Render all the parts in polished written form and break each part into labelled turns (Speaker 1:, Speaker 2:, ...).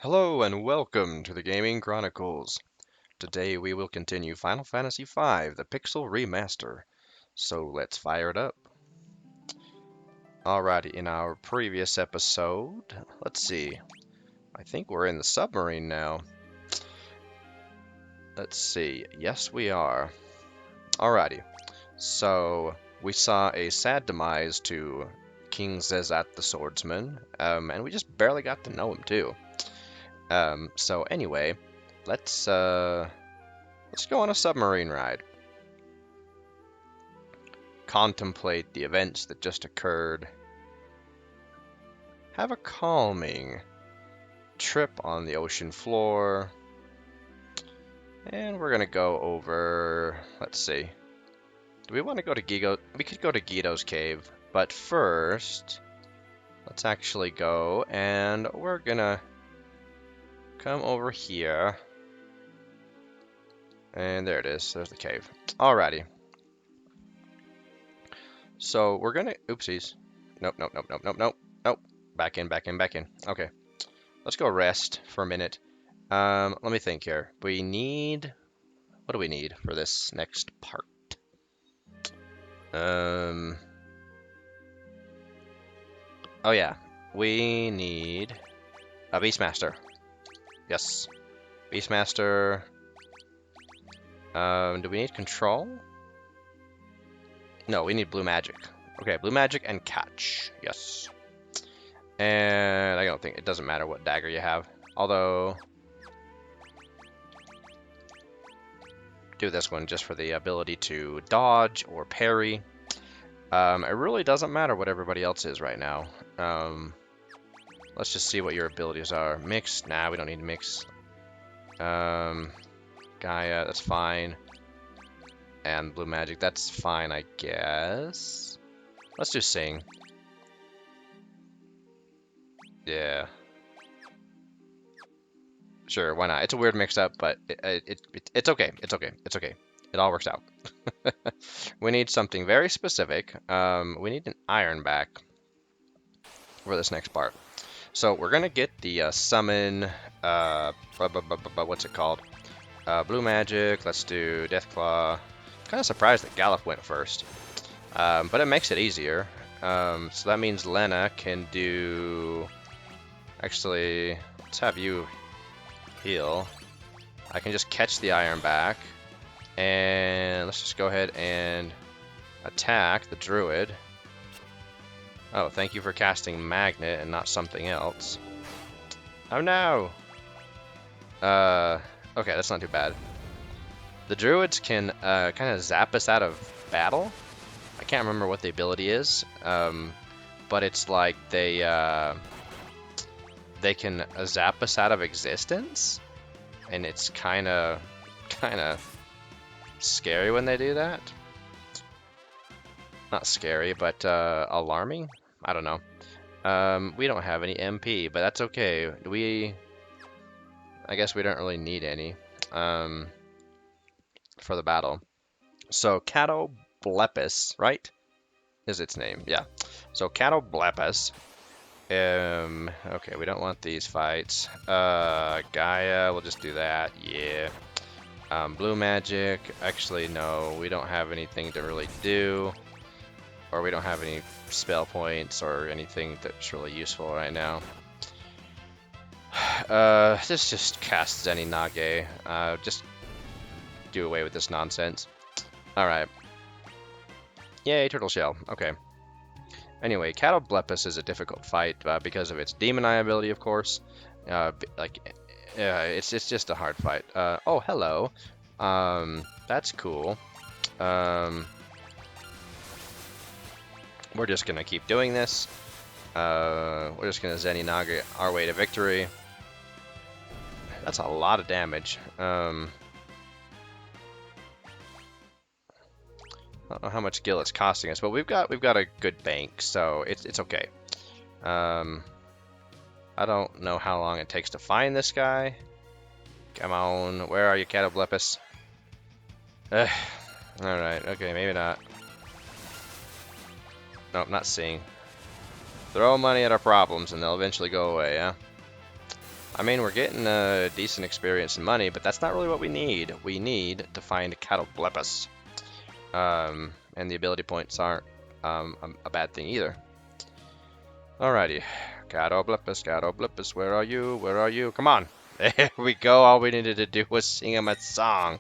Speaker 1: Hello and welcome to the Gaming Chronicles. Today we will continue Final Fantasy V, the Pixel Remaster. So let's fire it up. Alrighty, in our previous episode, let's see. I think we're in the submarine now. Let's see. Yes, we are. Alrighty. So we saw a sad demise to King Zezat the Swordsman, and we just barely got to know him too. So anyway, let's go on a submarine ride. Contemplate the events that just occurred. Have a calming trip on the ocean floor. And we're gonna go over, let's see. Do we want to go to Ghido? We could go to Ghido's cave, but first, let's actually go and we're gonna come over here. And there it is, there's the cave. Alrighty. So we're gonna, oopsies. Nope. Back in. Okay. Let's go rest for a minute. Let me think here. What do we need for this next part? Oh yeah. We need a Beastmaster. Yes. Beastmaster. Do we need control? No, we need blue magic. Okay, blue magic and catch. Yes. And I don't think it doesn't matter what dagger you have. Although, do this one just for the ability to dodge or parry. It really doesn't matter what everybody else is right now. Let's just see what your abilities are. Mix? Nah, we don't need mix. Gaia, that's fine. And blue magic, that's fine, I guess. Let's do sing. Yeah. Sure, why not? It's a weird mix-up, but it's okay. It's okay. It's okay. It all works out. We need something very specific. We need an iron back for this next part. So we're gonna get the summon. What's it called? Blue magic. Let's do Deathclaw. Kind of surprised that Galuf went first, but it makes it easier. So that means Lena can do. Actually, let's have you heal. I can just catch the iron back, and let's just go ahead and attack the druid. Oh, thank you for casting magnet and not something else. Oh no! Okay, that's not too bad. The druids can kind of zap us out of battle. I can't remember what the ability is, but it's like they can zap us out of existence, and it's kind of scary when they do that. Not scary, but alarming. I don't know. We don't have any MP, but that's okay. I guess we don't really need any for the battle. So Cato Blepis, right? Is its name? Yeah. So Cato Blepis. Okay, we don't want these fights. Gaia, we'll just do that. Yeah. Blue magic. Actually, no, we don't have anything to really do. Or we don't have any spell points or anything that's really useful right now. This just casts any Nage. Just do away with this nonsense. Alright. Yay, turtle shell. Okay. Anyway, Cato Blepis is a difficult fight because of its Demon Eye ability, of course. It's just a hard fight. Oh, hello. That's cool. We're just gonna keep doing this. We're just gonna Zeninaga our way to victory. That's a lot of damage. I don't know how much gil it's costing us, but we've got a good bank, so it's okay. I don't know how long it takes to find this guy. Come on, where are you, Cato Blepis? Alright, okay, maybe not. Nope, not seeing. Throw money at our problems and they'll eventually go away, yeah? I mean, we're getting decent experience and money, but that's not really what we need. We need to find Catoblepus. And the ability points aren't a bad thing either. Alrighty. Catoblepus, where are you? Where are you? Come on. There we go. All we needed to do was sing him a song.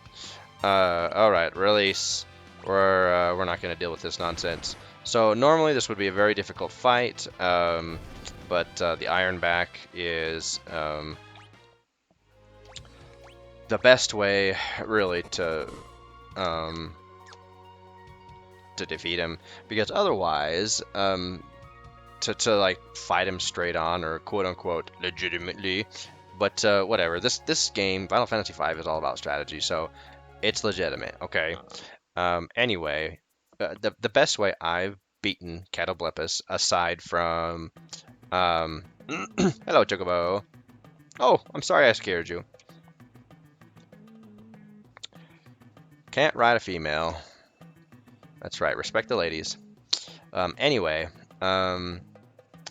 Speaker 1: Alright, release. We're not going to deal with this nonsense. So normally this would be a very difficult fight, but the Ironback is the best way, really, to defeat him, because otherwise, to like fight him straight on or quote unquote legitimately, but whatever. This game, Final Fantasy V, is all about strategy, so it's legitimate. Okay. Anyway, the best way I've beaten Catoblepus, aside from hello Chocobo. Oh, I'm sorry I scared you. Can't ride a female. That's right. Respect the ladies. Anyway,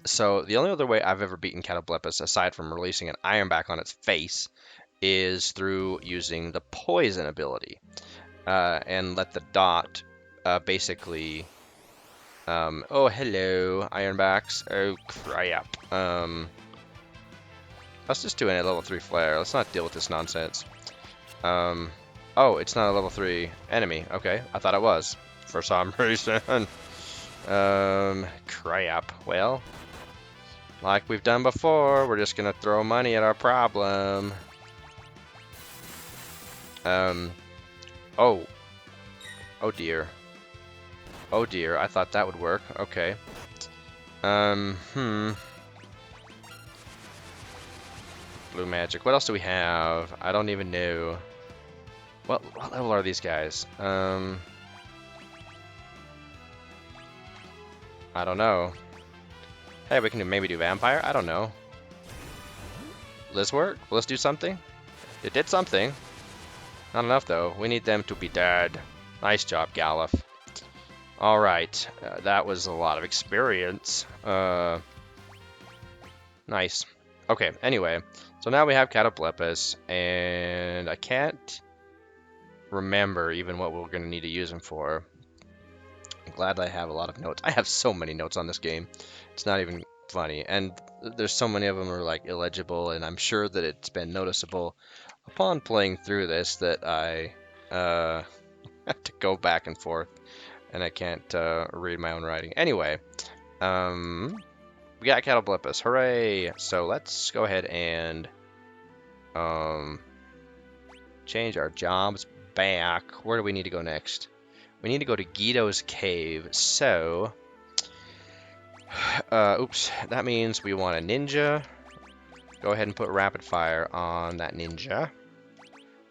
Speaker 1: so the only other way I've ever beaten Catoblepus, aside from releasing an Ironback on its face, is through using the poison ability, and let the dot basically. Oh, hello, Ironbacks. Oh, crap. Let's just do a level 3 flare. Let's not deal with this nonsense. Oh, it's not a level 3 enemy. Okay, I thought it was for some reason. Crap. Well, like we've done before, we're just gonna throw money at our problem. Oh. Oh dear. Oh dear, I thought that would work. Okay. Blue magic. What else do we have? I don't even know. What level are these guys? I don't know. Hey, we can maybe do vampire? I don't know. Will this work? Will this do something? It did something. Not enough, though. We need them to be dead. Nice job, Galuf. Alright. That was a lot of experience. Nice. Okay, anyway. So now we have Catoblepus, and I can't remember even what we're going to need to use him for. I'm glad I have a lot of notes. I have so many notes on this game. It's not even funny. And there's so many of them are like illegible, and I'm sure that it's been noticeable upon playing through this that I have to go back and forth, and I can't read my own writing. Anyway, we got Catoblepus. Hooray! So let's go ahead and change our jobs back. Where do we need to go next? We need to go to Ghido's cave. So, oops, that means we want a ninja. Go ahead and put rapid fire on that ninja.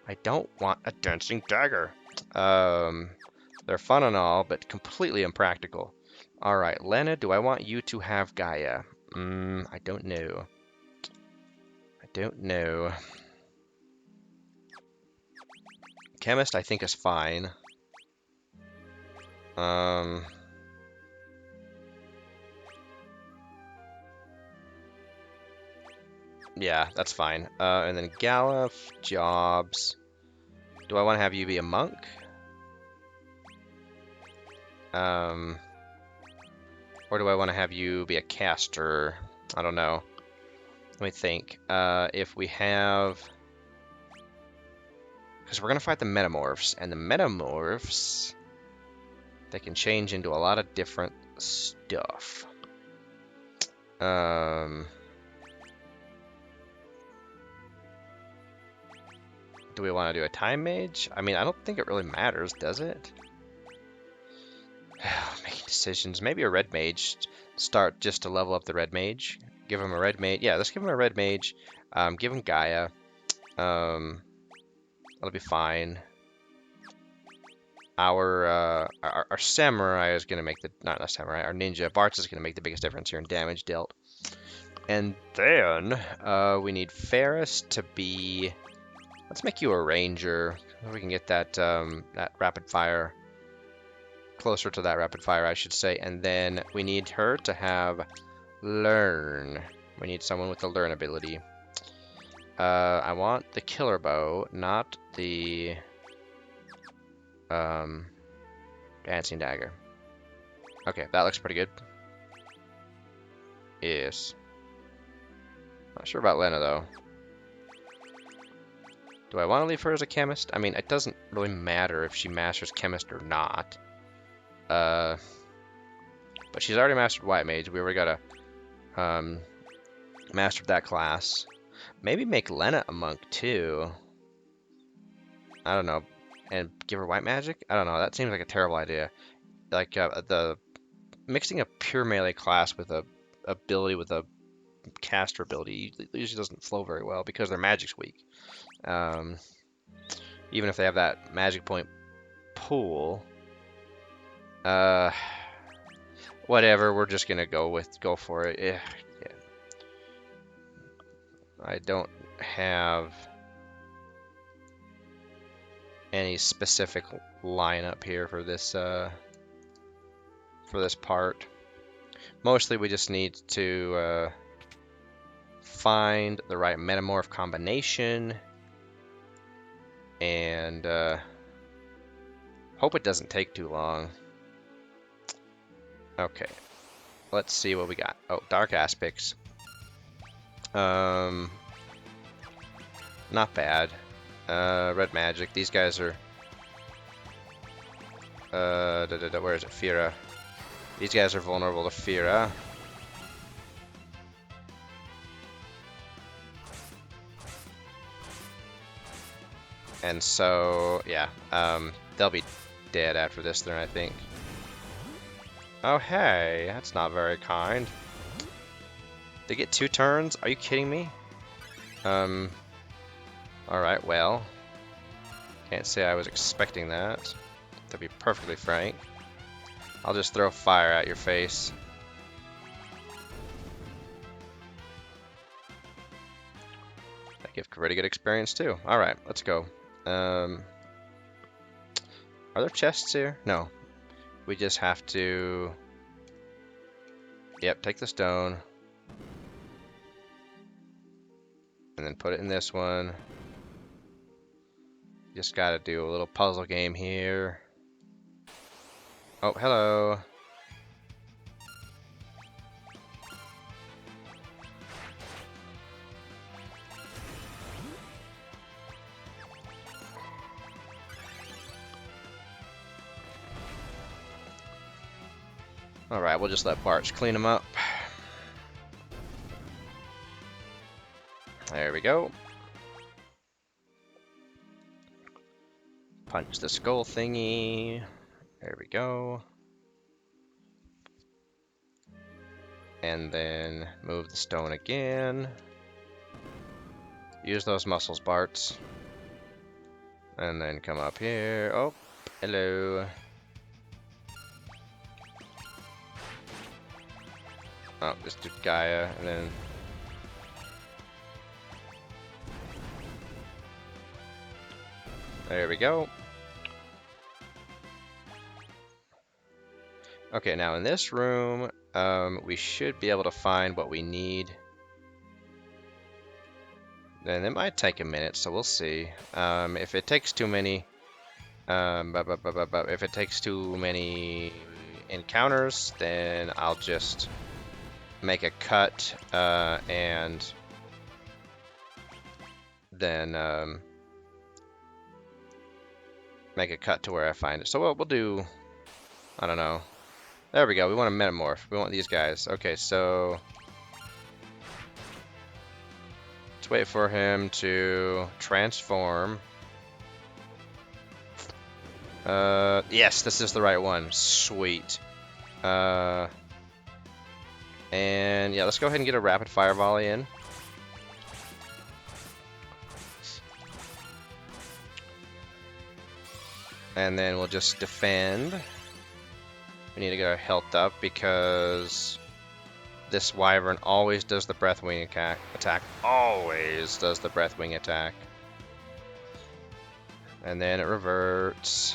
Speaker 1: I don't want a dancing dagger. They're fun and all, but completely impractical. Alright, Lena, do I want you to have Gaia? I don't know. I don't know. Chemist, I think, is fine. Yeah, that's fine. And then Galuf, jobs. Do I want to have you be a monk? Or do I want to have you be a caster? I don't know. Let me think. If we have... Because we're going to fight the Metamorphs, and the Metamorphs, they can change into a lot of different stuff. Do we want to do a Time Mage? I mean, I don't think it really matters, does it? Making decisions. Maybe a Red Mage. Start just to level up the Red Mage. Give him a Red Mage. Yeah, let's give him a Red Mage. Give him Gaia. That'll be fine. Our Samurai is going to make the... Not Samurai. Our Ninja. Bartz is going to make the biggest difference here in damage dealt. And then we need Ferris to be... Let's make you a Ranger. We can get that that rapid fire... Closer to that rapid fire, I should say. And then we need her to have Learn. We need someone with the Learn ability. I want the killer bow, not the dancing dagger. Okay, that looks pretty good. Yes. Not sure about Lena though. Do I want to leave her as a chemist? I mean, it doesn't really matter if she masters chemist or not. But she's already mastered white mage. We already got a mastered that class. Maybe make Lena a monk too. I don't know. And give her white magic? I don't know. That seems like a terrible idea. Like the mixing a pure melee class with a ability with a caster ability usually doesn't flow very well because their magic's weak. Even if they have that magic point pool. Whatever. We're just gonna go for it. Yeah. I don't have any specific lineup here for this part. Mostly we just need to find the right metamorph combination and hope it doesn't take too long. Okay, let's see what we got. Oh, dark aspects. Not bad. Red magic. These guys are. Where is it? Fira. These guys are vulnerable to Fira. And so, yeah, they'll be dead after this turn, I think. Oh, hey, that's not very kind. They get 2 turns? Are you kidding me? Alright, well. Can't say I was expecting that, to be perfectly frank. I'll just throw fire at your face. That gives pretty good experience too. Alright, let's go. Are there chests here? No. We just have to... Yep, take the stone. And then put it in this one. Just gotta do a little puzzle game here. Oh, hello. Alright, we'll just let Barch clean them up. There we go. Punch the skull thingy. There we go. And then move the stone again. Use those muscles, Barts. And then come up here. Oh, hello. Oh, just do Gaia, and then... There we go. Okay, now in this room, we should be able to find what we need. Then it might take a minute, so we'll see. If it takes too many... if it takes too many encounters, then I'll just make a cut, and then make a cut to where I find it. So we'll do, I don't know. There we go. We want a metamorph. We want these guys. Okay, so let's wait for him to transform. Yes, this is the right one. Sweet. And yeah, let's go ahead and get a rapid fire volley in. And then we'll just defend. We need to get our health up because this wyvern always does the breathwing attack. Always does the breathwing attack. And then it reverts.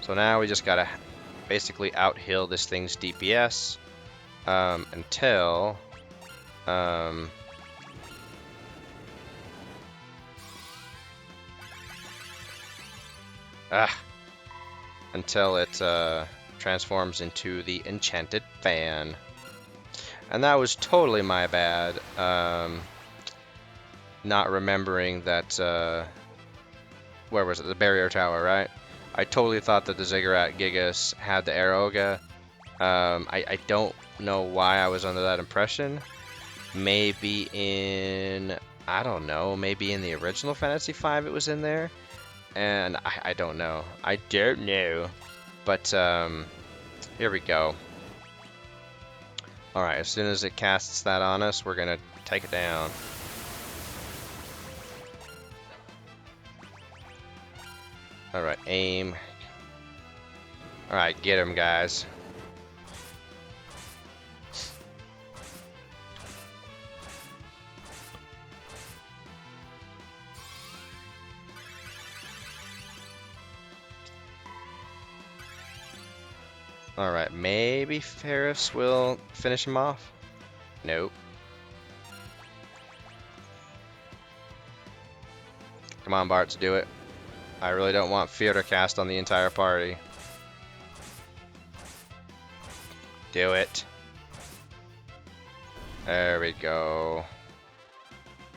Speaker 1: So now we just gotta basically out-heal this thing's DPS. Until until it transforms into the enchanted fan. And that was totally my bad. Not remembering that, where was it? The barrier tower, right? I totally thought that the Ziggurat Gigas had the Aeroga. I don't know why I was under that impression. Maybe in, I don't know, maybe in the original Fantasy V it was in there. And I don't know. I don't know. But, here we go. Alright, as soon as it casts that on us, we're gonna take it down. Alright, aim. Alright, get him, guys. Alright, maybe Ferris will finish him off? Nope. Come on, Bartz, do it. I really don't want fear to cast on the entire party. Do it. There we go.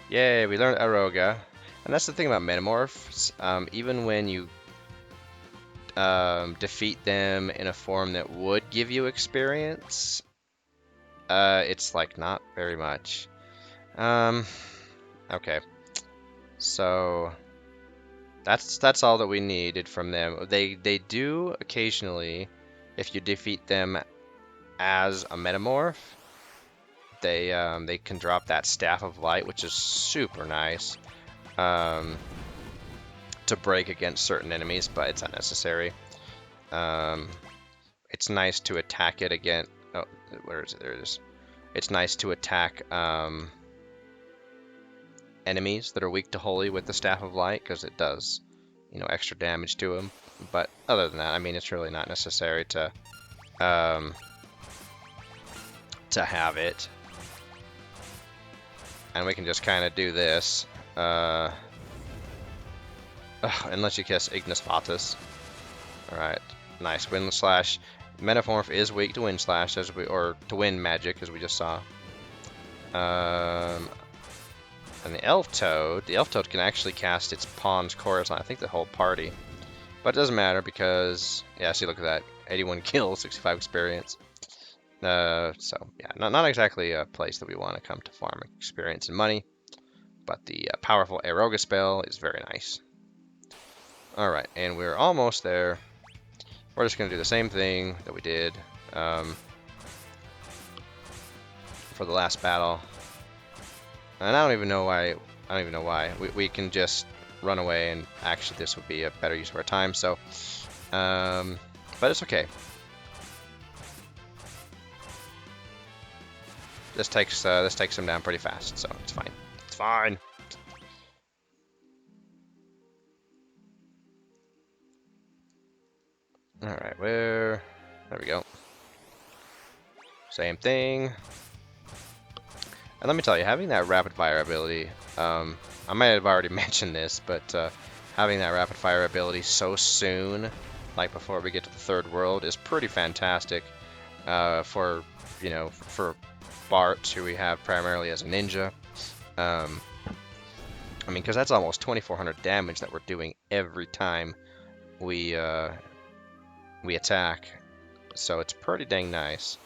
Speaker 1: Yay, we learned Aeroga. And that's the thing about Metamorphs. Even when you defeat them in a form that would give you experience, it's like not very much. Okay. So that's all that we needed from them. They do occasionally, if you defeat them as a Metamorph, they can drop that Staff of Light, which is super nice to break against certain enemies, but it's unnecessary. It's nice to attack it again. Oh, where is it? There it is. It's nice to attack enemies that are weak to Holy with the Staff of Light, because it does, you know, extra damage to them. But other than that, I mean, it's really not necessary to have it. And we can just kind of do this. Unless you kiss Ignis Fatuus. Alright, nice. Wind Slash. Metamorph is weak to Wind Slash, or to Wind Magic, as we just saw. And the Elf Toad can actually cast its Pawn's Chorus on, I think, the whole party. But it doesn't matter because, yeah, see, look at that. 81 kills, 65 experience. So, yeah, not exactly a place that we want to come to farm experience and money. But the powerful Aeroga spell is very nice. Alright, and we're almost there. We're just going to do the same thing that we did for the last battle. And I don't even know why. We can just run away, and actually this would be a better use of our time. So, but it's okay. This takes him down pretty fast, so it's fine. It's fine. Alright, there we go. Same thing. And let me tell you, having that rapid fire ability, I might have already mentioned this, but having that rapid fire ability so soon, like before we get to the third world, is pretty fantastic for, you know, for Bart, who we have primarily as a ninja. I mean, because that's almost 2,400 damage that we're doing every time we attack, so it's pretty dang nice.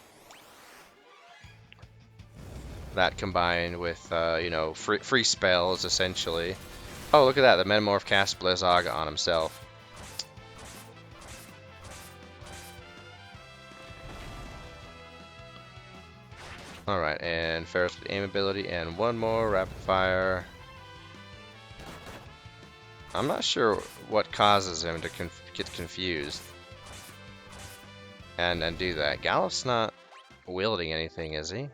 Speaker 1: That combined with, you know, free spells, essentially. Oh, look at that, the Metamorph cast Blizzaga on himself. Alright, and Ferris with aim ability, and one more rapid fire. I'm not sure what causes him to get confused and do that. Gallup's not wielding anything, is he?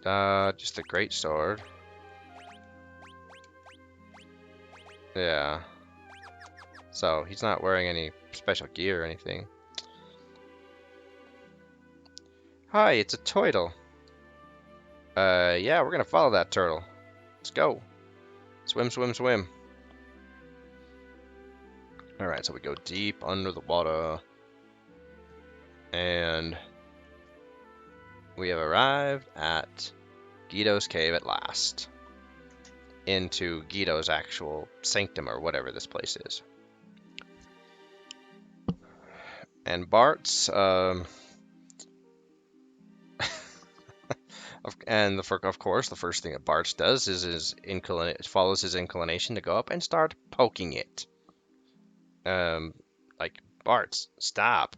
Speaker 1: Just a great sword. Yeah. So he's not wearing any special gear or anything. Hi, it's a turtle. Yeah, we're gonna follow that turtle. Let's go. Swim, swim, swim. Alright, so we go deep under the water. And we have arrived at Ghido's cave at last. Into Ghido's actual sanctum, or whatever this place is. And Bart's, of course, the first thing that Bart's does is follows his inclination to go up and start poking it. Like, Bart's, stop.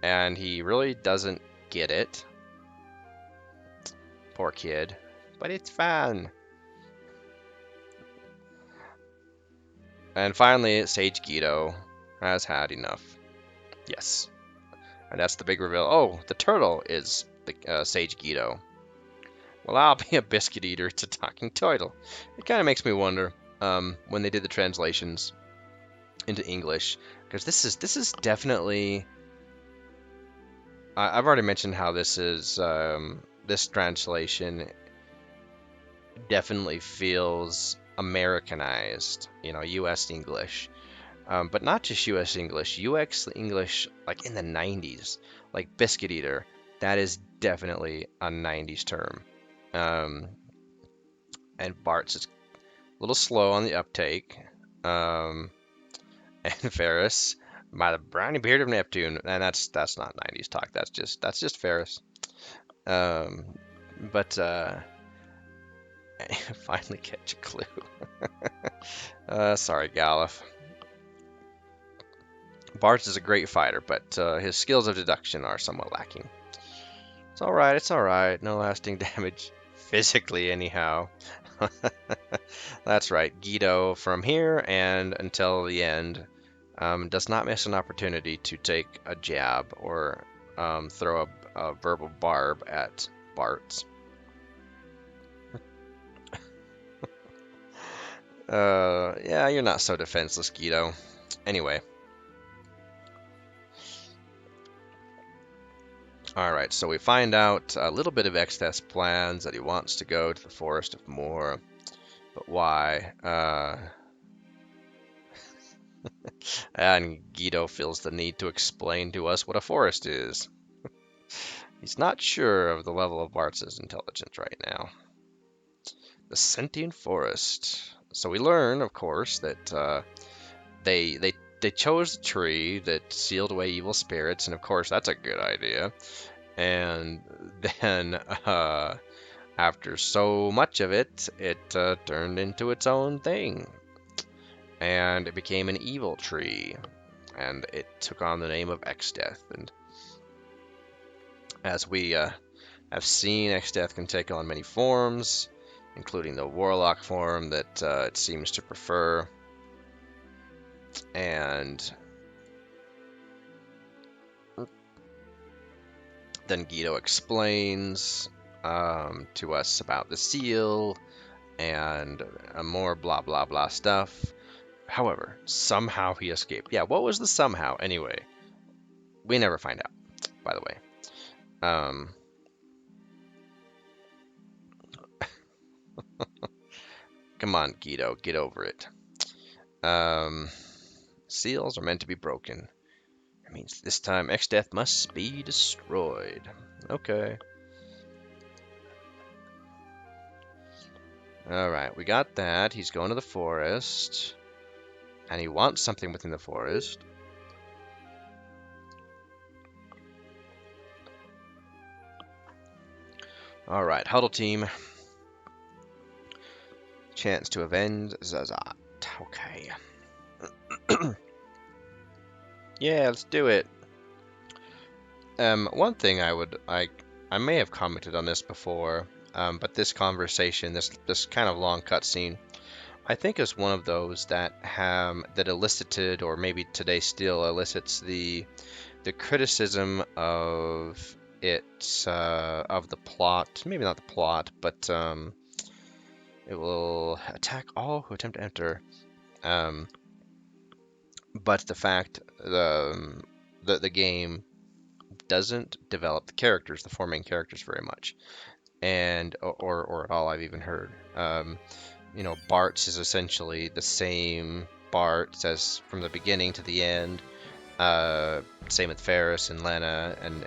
Speaker 1: And he really doesn't get it. Poor kid. But it's fun. And finally, Sage Ghido has had enough. Yes. And that's the big reveal. Oh, the turtle is the Sage Ghido. Well, I'll be a biscuit eater. It's a talking turtle. It kind of makes me wonder when they did the translations into English, because this is definitely. I've already mentioned how this is this translation definitely feels Americanized, U.S. English. But not just U.S. English, UX English, like in the 90s, like biscuit eater. That is definitely a 90s term. And Bart's is a little slow on the uptake. And Ferris, by the brownie beard of Neptune, and that's not 90s talk. That's just Ferris. But finally catch a clue. Sorry, Galuf. Bart's is a great fighter, but his skills of deduction are somewhat lacking. It's alright. No lasting damage. Physically, anyhow. That's right. Ghido, from here and until the end, does not miss an opportunity to take a jab or throw a verbal barb at Bart's. Yeah, you're not so defenseless, Ghido. Anyway. Alright, so we find out a little bit of Exteth's plans, that he wants to go to the Forest of Moor. But why? And Ghido feels the need to explain to us what a forest is. He's not sure of the level of Bart's intelligence right now. The sentient forest. So we learn, of course, that they chose a tree that sealed away evil spirits, and of course that's a good idea. And then after so much of it, it turned into its own thing. And it became an evil tree. And it took on the name of Exteth. And as we have seen, Exteth can take on many forms, including the warlock form that it seems to prefer. And then Ghido explains to us about the seal and more blah blah blah stuff. However, somehow he escaped. Yeah, what was the somehow anyway? We never find out, by the way. Come on, Ghido, get over it. Seals are meant to be broken. That means this time Exteth must be destroyed. Okay. Alright, we got that. He's going to the forest. And he wants something within the forest. Alright, huddle team. Chance to avenge Zazat. Okay. Yeah, let's do it. One thing I may have commented on this before, but this conversation, this kind of long cutscene, I think is one of those that elicited, or maybe today still elicits, the criticism of it, of the plot. Maybe not the plot, but it will attack all who attempt to enter. But the fact the game doesn't develop the characters, the four main characters, very much, and or at all. I've even heard. Bart's is essentially the same Bart says from the beginning to the end. Same with Ferris and Lena, and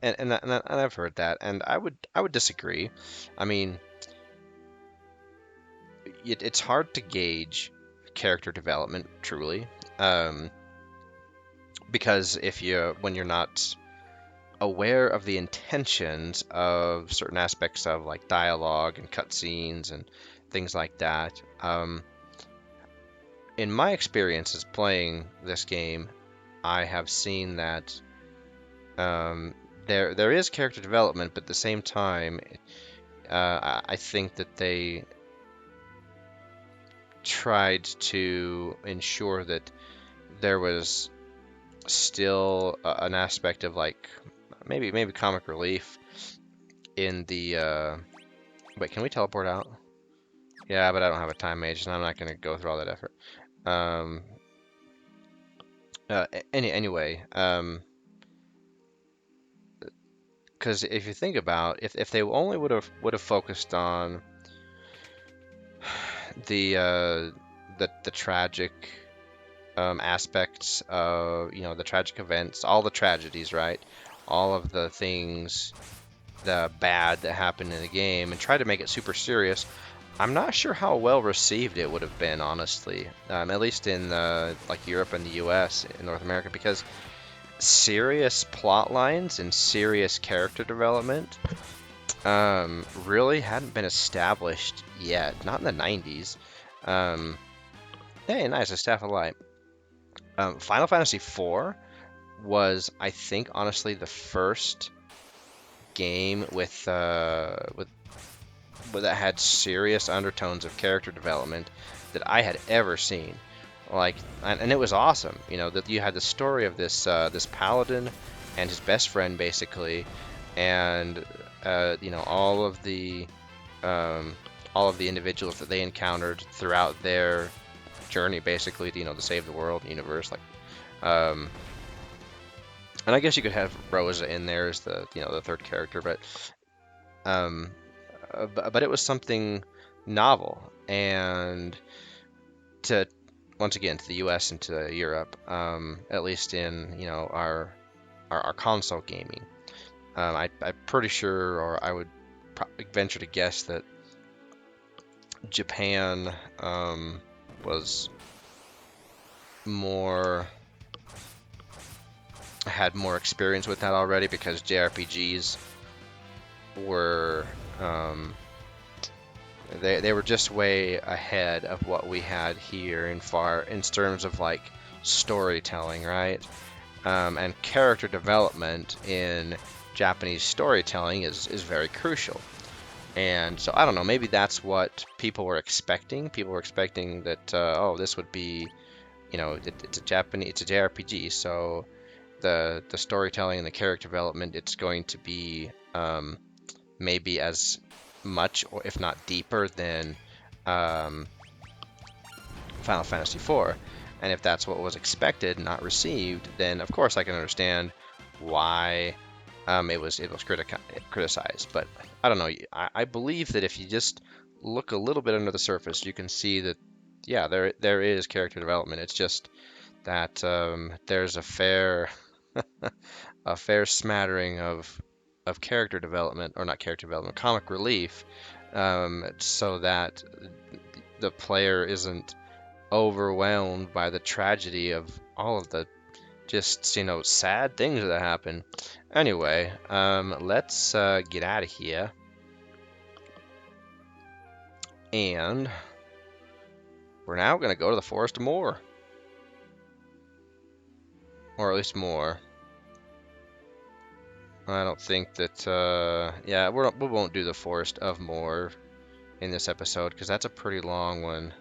Speaker 1: I've heard that, and I would disagree. I mean, it's hard to gauge character development truly, um, because when you're not aware of the intentions of certain aspects of like dialogue and cutscenes and things like that. In my experiences playing this game, I have seen that there is character development, but at the same time, I think that they tried to ensure that there was still an aspect of like maybe comic relief in the wait, can we teleport out? Yeah, but I don't have a time mage, and I'm not going to go through all that effort. Um, anyway, because if you think about if they only would have focused on the the tragic aspects of the tragic events, all the tragedies, right? All of the things, the bad that happened in the game, and try to make it super serious. I'm not sure how well received it would have been, honestly, at least in like Europe and the U.S. in North America, because serious plot lines and serious character development really hadn't been established yet. Not in the 90s. Hey, nice, a staff of light. Final Fantasy IV was, I think, honestly, the first game with that had serious undertones of character development that I had ever seen. Like, and it was awesome. That you had the story of this paladin and his best friend basically, and all of the individuals that they encountered throughout their journey, basically, to save the world, universe, like, and I guess you could have Rosa in there as the third character, but it was something novel, and to once again to the U.S. and to Europe, at least in our console gaming. I'm pretty sure, or I would venture to guess that Japan was had more experience with that already, because JRPGs were they were just way ahead of what we had here in terms of like storytelling, right? And character development in Japanese storytelling is very crucial. And so I don't know, maybe that's what people were expecting. People were expecting that this would be, it's a JRPG, so the storytelling and the character development, it's going to be maybe as much, or if not deeper, than Final Fantasy IV. And if that's what was expected, not received, then of course I can understand why it was criticized. But I don't know. I believe that if you just look a little bit under the surface, you can see that there is character development. It's just that there's a fair smattering of character development, or not character development, comic relief, so that the player isn't overwhelmed by the tragedy of all of the just sad things that happen. Anyway, let's get out of here, and we're now gonna go to the Forest of Moor, or at least more. I don't think that, we won't do the Forest of Moor in this episode, because that's a pretty long one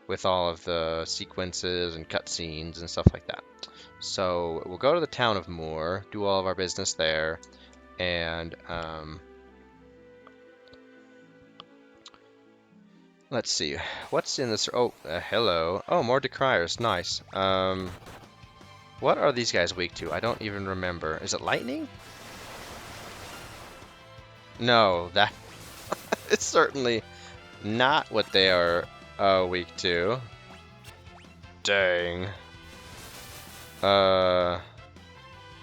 Speaker 1: with all of the sequences and cutscenes and stuff like that. So we'll go to the town of Moor, do all of our business there, and let's see, what's in this? Oh, hello. Oh, more Decriers, nice. What are these guys weak to? I don't even remember. Is it lightning? No, that it's certainly not what they are weak to. Dang.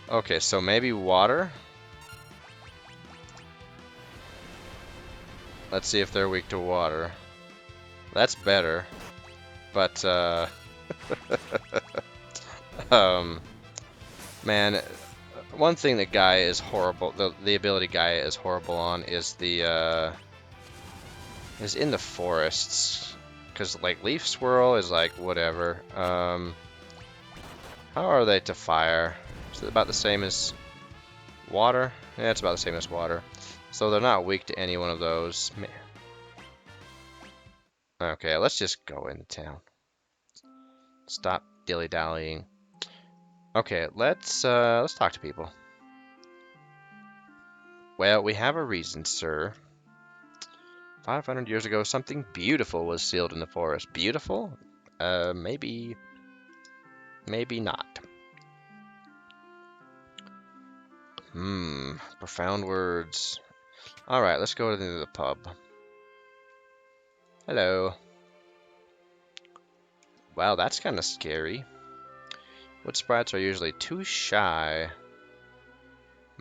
Speaker 1: Okay, so maybe water? Let's see if they're weak to water. That's better. But, man, one thing that Gaia is horrible, the ability Gaia is horrible on is is in the forests. Because, like, Leaf Swirl is, like, whatever. How are they to fire? Is it about the same as water? Yeah, it's about the same as water. So they're not weak to any one of those. Man. Okay, let's just go into town. Stop dilly-dallying. Okay, let's talk to people. Well, we have a reason, sir. 500 years ago, something beautiful was sealed in the forest. Beautiful? Maybe not. Profound words. Alright, let's go to the pub. Hello. Wow, that's kind of scary. Wood sprites are usually too shy.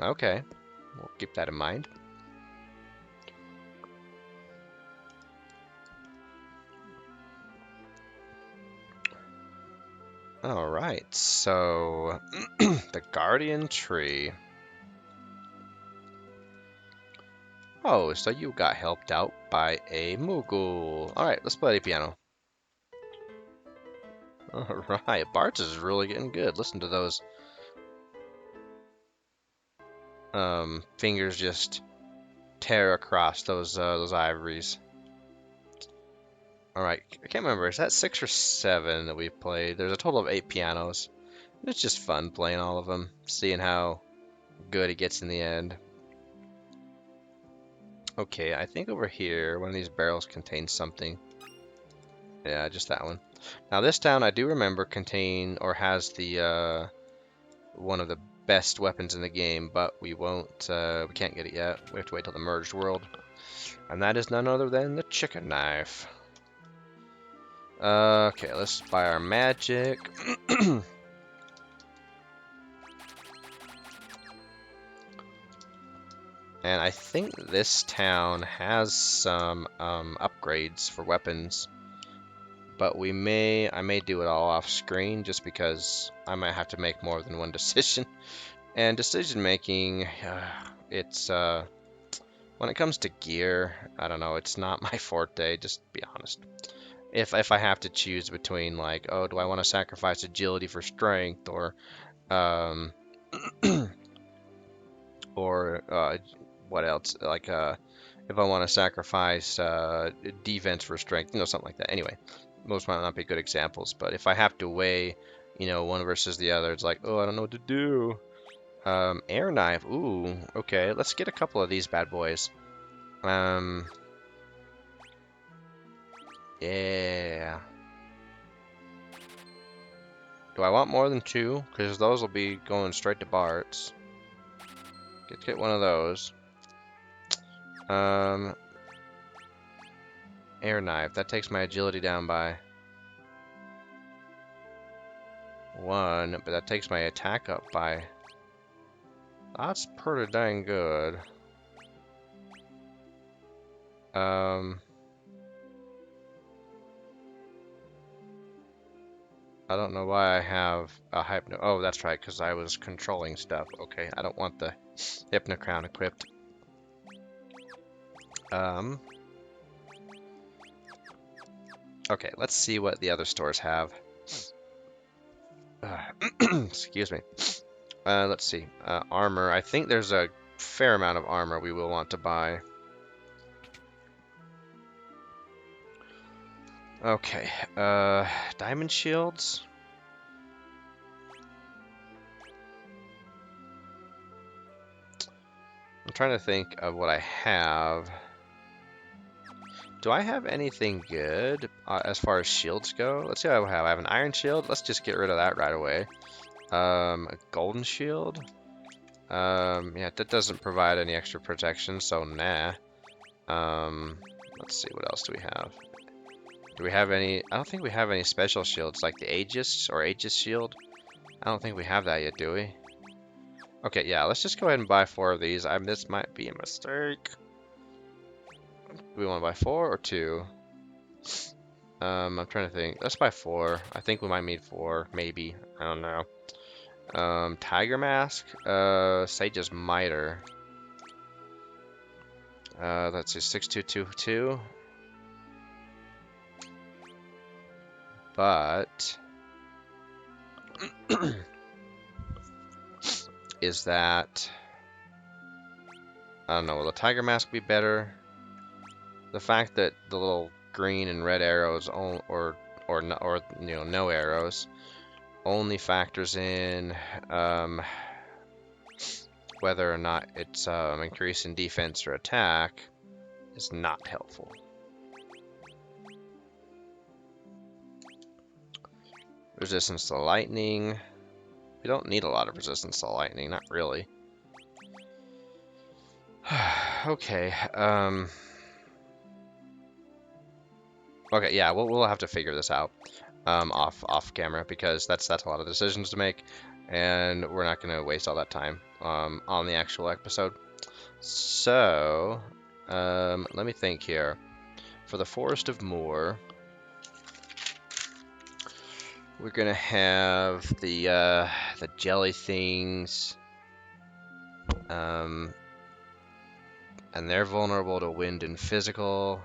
Speaker 1: Okay, we'll keep that in mind. Alright, so the Guardian Tree. Oh, so you got helped out by a Moogle. Alright, let's play the piano. Alright, Bart's is really getting good. Listen to those fingers just tear across those ivories. Alright, I can't remember, is that 6 or 7 that we played? There's a total of 8 pianos. It's just fun playing all of them, seeing how good it gets in the end. Okay, I think over here, one of these barrels contains something. Yeah, just that one. Now this town, I do remember, has the, one of the best weapons in the game, but we can't get it yet. We have to wait till the merged world. And that is none other than the chicken knife. Okay, let's buy our magic. And I think this town has some upgrades for weapons, but I may do it all off screen just because I might have to make more than one decision. And decision making, it's when it comes to gear, I don't know, it's not my forte, just to be honest. If I have to choose between, like, oh, do I want to sacrifice agility for strength, or or what else? Like, if I want to sacrifice defense for strength, something like that. Anyway, most might not be good examples, but if I have to weigh, one versus the other, it's like, oh, I don't know what to do. Air knife. Ooh, okay. Let's get a couple of these bad boys. Yeah. Do I want more than 2? Because those will be going straight to Bart's. Let's get one of those. Air knife. That takes my agility down by 1, but that takes my attack up by... That's pretty dang good. I don't know why I have a Hypno... Oh, that's right, because I was controlling stuff. Okay, I don't want the Hypno Crown equipped. Okay, let's see what the other stores have. Excuse me. Let's see. Armor. I think there's a fair amount of armor we will want to buy. Okay. Diamond shields. I'm trying to think of what I have. Do I have anything good as far as shields go? Let's see what I have. I have an iron shield. Let's just get rid of that right away. A golden shield. Yeah, that doesn't provide any extra protection, so nah. Let's see, what else do we have? Do we have any? I don't think we have any special shields like the Aegis or Aegis shield. I don't think we have that yet, do we? Okay, yeah, let's just go ahead and buy 4 of these. This might be a mistake. Do we want to buy 4 or 2? I'm trying to think. Let's buy 4. I think we might need 4, maybe. I don't know. Tiger Mask. Sage's Miter. Let's see, 6222. But is that? I don't know. Will the Tiger Mask be better? The fact that the little green and red arrows, or no arrows, only factors in whether or not it's increasing defense or attack is not helpful. Resistance to lightning. We don't need a lot of resistance to lightning, not really. Okay. Okay, yeah, we'll have to figure this out off camera, because that's a lot of decisions to make, and we're not gonna waste all that time on the actual episode. So let me think here. For the Forest of Moor, we're gonna have the jelly things, and they're vulnerable to wind and physical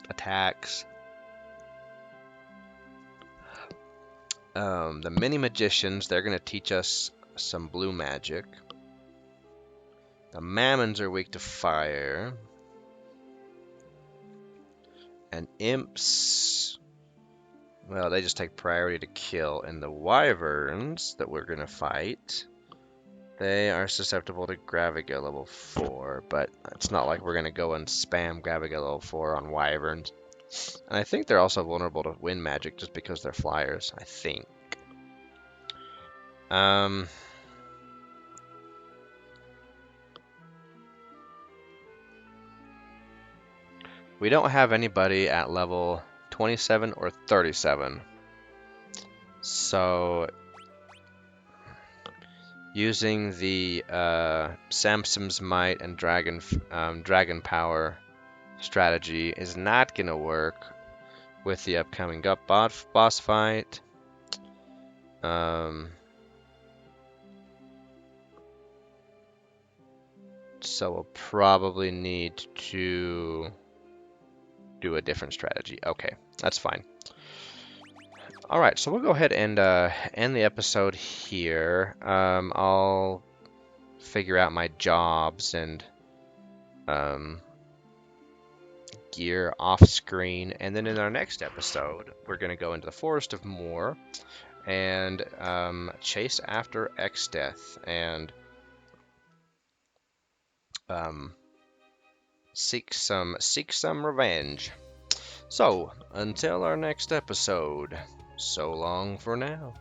Speaker 1: attacks. The mini magicians, they're gonna teach us some blue magic. The mammons are weak to fire. And imps, well, they just take priority to kill. And the wyverns that we're gonna fight, they are susceptible to Graviga level 4, but it's not like we're gonna go and spam Graviga level 4 on wyverns. And I think they're also vulnerable to wind magic just because they're flyers, I think. We don't have anybody at level 27 or 37. So using the Samson's Might and Dragon Power strategy is not going to work with the upcoming boss fight. So we'll probably need to do a different strategy. Okay, that's fine. Alright, so we'll go ahead and end the episode here. I'll figure out my jobs and gear off screen, and then in our next episode we're going to go into the Forest of Moor and chase after Exdeath and seek some revenge. So until our next episode, so long for now.